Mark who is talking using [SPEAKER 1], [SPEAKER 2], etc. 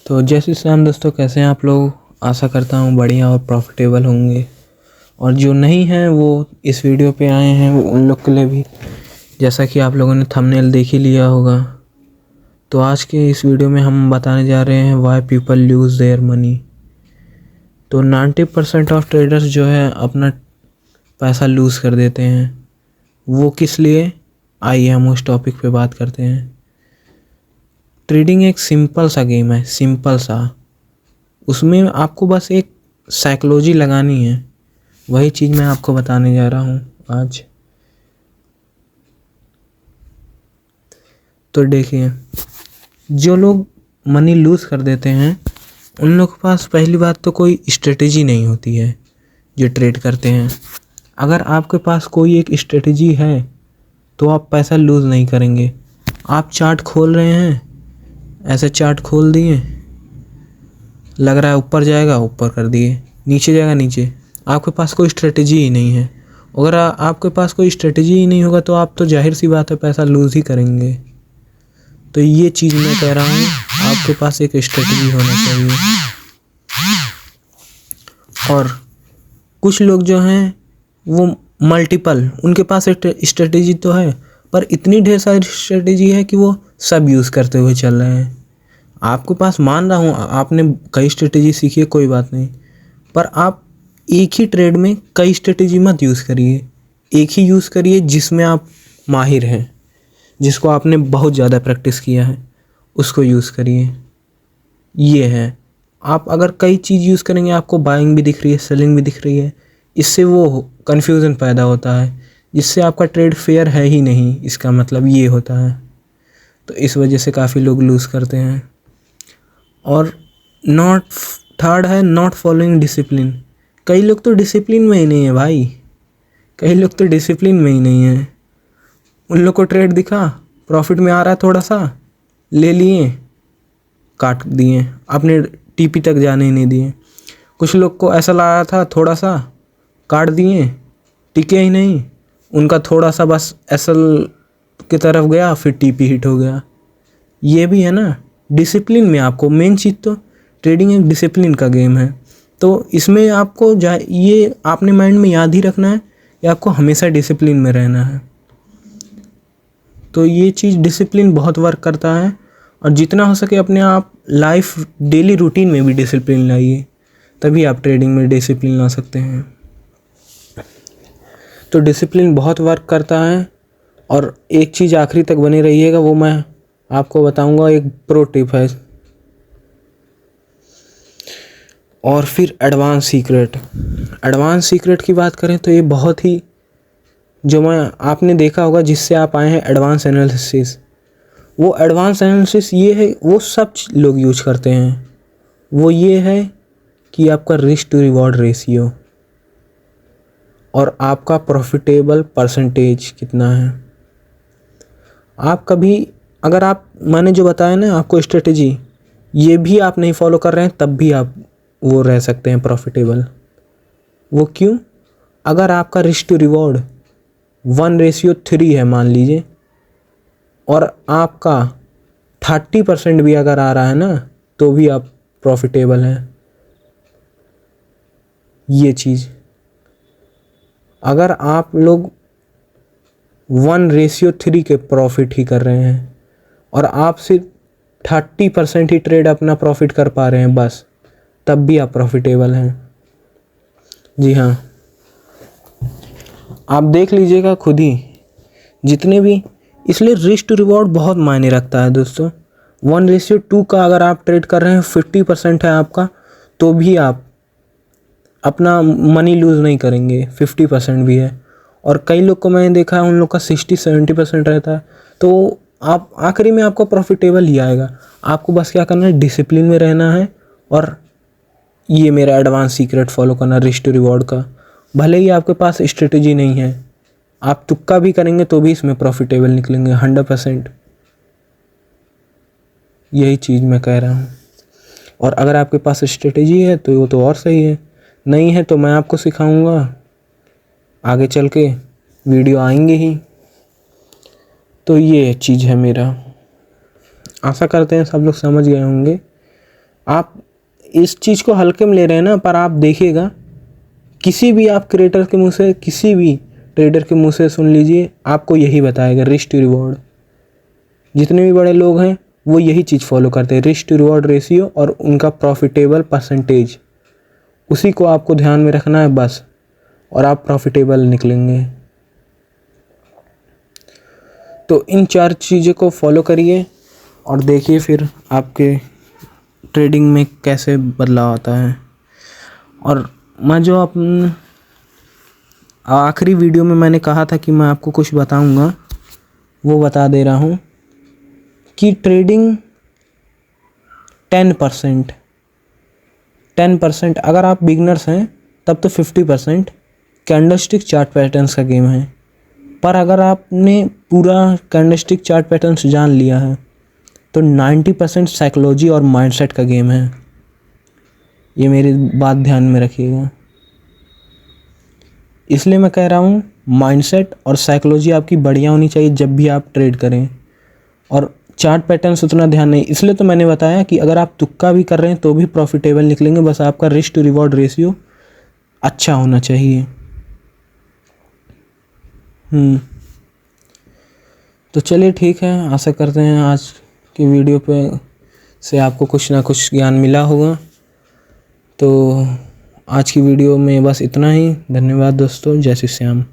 [SPEAKER 1] तो जय श्री राम दोस्तों, कैसे हैं आप लोग। आशा करता हूँ बढ़िया और प्रॉफिटेबल होंगे। और जो नहीं हैं वो इस वीडियो पे आए हैं, वो उन लोग के लिए भी, जैसा कि आप लोगों ने थंबनेल देख ही लिया होगा। तो आज के इस वीडियो में हम बताने जा रहे हैं why people lose their money. तो 90% ऑफ ट्रेडर्स जो है अपना पैसा लूज़ कर देते हैं। वो किस लिए, आइए हम उस टॉपिक पे बात करते हैं। ट्रेडिंग एक सिंपल सा गेम है, सिंपल सा। उसमें आपको बस एक साइकोलॉजी लगानी है। वही चीज़ मैं आपको बताने जा रहा हूँ आज। तो देखिए, जो लोग मनी लूज़ कर देते हैं उन लोग के पास पहली बात तो कोई स्ट्रेटेजी नहीं होती है जो ट्रेड करते हैं। अगर आपके पास कोई एक स्ट्रेटेजी है तो आप पैसा लूज़ नहीं करेंगे। आप चार्ट खोल रहे हैं, ऐसे चार्ट खोल दिए, लग रहा है ऊपर जाएगा, ऊपर कर दिए, नीचे जाएगा, नीचे। आपके पास कोई स्ट्रेटेजी ही नहीं है। अगर आपके पास कोई स्ट्रेटेजी ही नहीं होगा तो आप तो जाहिर सी बात है पैसा लूज़ ही करेंगे। तो ये चीज़ मैं कह रहा हूँ, आपके पास एक स्ट्रेटेजी होना चाहिए। और कुछ लोग जो हैं वो मल्टीपल, उनके पास स्ट्रेटेजी तो है पर इतनी ढेर सारी स्ट्रेटेजी है कि वो सब यूज़ करते हुए चल रहे हैं। आपके पास, मान रहा हूँ आपने कई स्ट्रेटेजी सीखी है, कोई बात नहीं, पर आप एक ही ट्रेड में कई स्ट्रेटेजी मत यूज़ करिए। एक ही यूज़ करिए जिसमें आप माहिर हैं, जिसको आपने बहुत ज़्यादा प्रैक्टिस किया है, उसको यूज़ करिए। ये है, आप अगर कई चीज़ यूज़ करेंगे, आपको बाइंग भी दिख रही है, सेलिंग भी दिख रही है, इससे वो कन्फ्यूज़न पैदा होता है, जिससे आपका ट्रेड फेयर है ही नहीं, इसका मतलब ये होता है। तो इस वजह से काफ़ी लोग लूज़ करते हैं। और थर्ड है नॉट फॉलोइंग डिसिप्लिन। कई लोग तो डिसिप्लिन में ही नहीं है भाई, कई लोग तो डिसिप्लिन में ही नहीं है। उन लोग को ट्रेड दिखा, प्रॉफिट में आ रहा है, थोड़ा सा ले लिए, काट दिए, अपने टीपी तक जाने ही नहीं दिए। कुछ लोग को ऐसा लगा था, थोड़ा सा काट दिए, टिके ही नहीं, उनका थोड़ा सा बस एसएल की तरफ गया, फिर टीपी हिट हो गया। ये भी है ना, डिसिप्लिन में आपको मेन चीज़ तो, ट्रेडिंग एक डिसिप्लिन का गेम है। तो इसमें आपको ये आपने माइंड में याद ही रखना है कि आपको हमेशा डिसिप्लिन में रहना है। तो ये चीज़ डिसिप्लिन बहुत वर्क करता है। और जितना हो सके अपने आप लाइफ डेली रूटीन में भी डिसिप्लिन लाइए, तभी आप ट्रेडिंग में डिसिप्लिन ला सकते हैं। तो डिसिप्लिन बहुत वर्क करता है। और एक चीज़ आखिरी तक बने रहिएगा, वो मैं आपको बताऊंगा, एक प्रो टिप है। और फिर एडवांस सीक्रेट की बात करें तो ये बहुत ही, जो मैं आपने देखा होगा जिससे आप आए हैं, एडवांस एनालिसिस। वो एडवांस एनालिसिस ये है, वो सब लोग यूज करते हैं। वो ये है कि आपका रिस्क टू रिवॉर्ड रेशियो और आपका प्रॉफिटेबल परसेंटेज कितना है। आप कभी, अगर आप, मैंने जो बताया ना आपको स्ट्रेटेजी, ये भी आप नहीं फॉलो कर रहे हैं, तब भी आप वो रह सकते हैं प्रॉफिटेबल। वो क्यों? अगर आपका रिस्क टू रिवॉर्ड 1:3 है मान लीजिए, और आपका 30% भी अगर आ रहा है ना, तो भी आप प्रॉफिटेबल हैं। ये चीज़, अगर आप लोग 1:3 के प्रॉफिट ही कर रहे हैं और आप सिर्फ 30% ही ट्रेड अपना प्रॉफिट कर पा रहे हैं बस, तब भी आप प्रॉफिटेबल हैं। जी हाँ, आप देख लीजिएगा खुद ही, जितने भी, इसलिए रिस्क टू रिवॉर्ड बहुत मायने रखता है दोस्तों। 1:2 का अगर आप ट्रेड कर रहे हैं, 50% है आपका, तो भी आप अपना मनी लूज़ नहीं करेंगे, 50% भी है। और कई लोग को मैंने देखा है, उन लोग का 60-70% रहता है। तो आप आखिरी में आपको प्रॉफिटेबल ही आएगा। आपको बस क्या करना है, डिसिप्लिन में रहना है। और ये मेरा एडवांस सीक्रेट फॉलो करना रिस्क टू रिवॉर्ड का। भले ही आपके पास स्ट्रेटेजी नहीं है, आप तुक्का भी करेंगे तो भी इसमें प्रॉफिटेबल निकलेंगे 100%। यही चीज़ मैं कह रहा हूँ। और अगर आपके पास स्ट्रेटेजी है तो वो तो और सही है, नहीं है तो मैं आपको सिखाऊंगा, आगे चल के वीडियो आएंगे ही। तो ये चीज़ है मेरा। आशा करते हैं सब लोग समझ गए होंगे। आप इस चीज़ को हल्के में ले रहे हैं ना, पर आप देखिएगा किसी भी आप क्रिएटर के मुंह से, किसी भी ट्रेडर के मुंह से सुन लीजिए, आपको यही बताएगा रिस्क टू रिवॉर्ड। जितने भी बड़े लोग हैं वो यही चीज़ फॉलो करते हैं, रिस्क टू रिवॉर्ड रेशियो और उनका प्रॉफिटेबल परसेंटेज, उसी को आपको ध्यान में रखना है बस, और आप प्रॉफिटेबल निकलेंगे। तो इन 4 चीज़ों को फॉलो करिए और देखिए फिर आपके ट्रेडिंग में कैसे बदलाव आता है। और मैं जो आखिरी वीडियो में मैंने कहा था कि मैं आपको कुछ बताऊंगा, वो बता दे रहा हूँ कि ट्रेडिंग 10% अगर आप बिगनर्स हैं तब तो 50% कैंडलस्टिक चार्ट पैटर्न्स का गेम है। पर अगर आपने पूरा कैंडलस्टिक चार्ट पैटर्न्स जान लिया है तो 90% साइकोलॉजी और माइंडसेट का गेम है। ये मेरी बात ध्यान में रखिएगा। इसलिए मैं कह रहा हूँ माइंडसेट और साइकोलॉजी आपकी बढ़िया होनी चाहिए जब भी आप ट्रेड करें, और चार्ट पैटर्न्स उतना ध्यान नहीं। इसलिए तो मैंने बताया कि अगर आप तुक्का भी कर रहे हैं तो भी प्रॉफिटेबल निकलेंगे, बस आपका रिस्क टू रिवॉर्ड रेशियो अच्छा होना चाहिए। तो चलिए ठीक है, आशा करते हैं आज की वीडियो पे से आपको कुछ ना कुछ ज्ञान मिला होगा। तो आज की वीडियो में बस इतना ही। धन्यवाद दोस्तों, जय श्री श्याम।